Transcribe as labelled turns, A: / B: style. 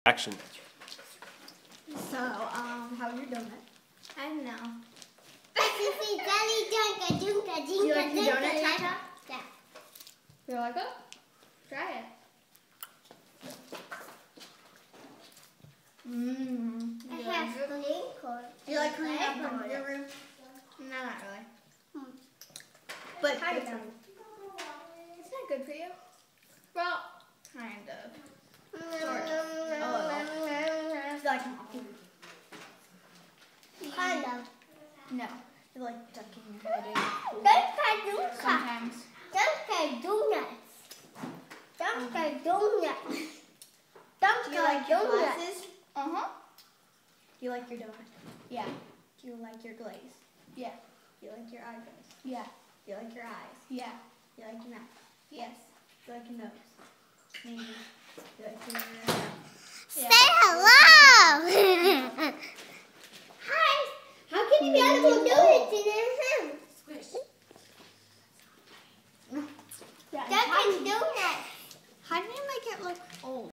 A: Action.
B: So, how's your donut?
C: I don't know.
B: Do you like your donut, Tata?
C: Yeah.
B: You like it? Try it. Mmm.
C: I have clean corn.
B: Do you like cleaning up your room? No, not really. But
C: Kind
B: it's
C: of.
B: It's not good for you. Well, kind of. Sort of. A little. It's like
C: Kind of.
B: no. It's like ducking your head in.
C: Don't get donuts.
B: Sometimes.
C: Don't get donuts. Don't get donuts. Don't
B: Do you like
C: get
B: your
C: donuts.
B: glasses? Uh-huh. Do you like your donut? Yeah. Do you like your glaze? Yeah. Do you like your eyebrows? Yeah. Do you like your eyes? Yeah. Do you like your mouth? Yes. Do you like your nose? Maybe. Do you like your
C: Say hello. Hi. How can you be able to do donuts in your hand?
B: Squish.
C: Don't get donuts.
B: How do you make it look old?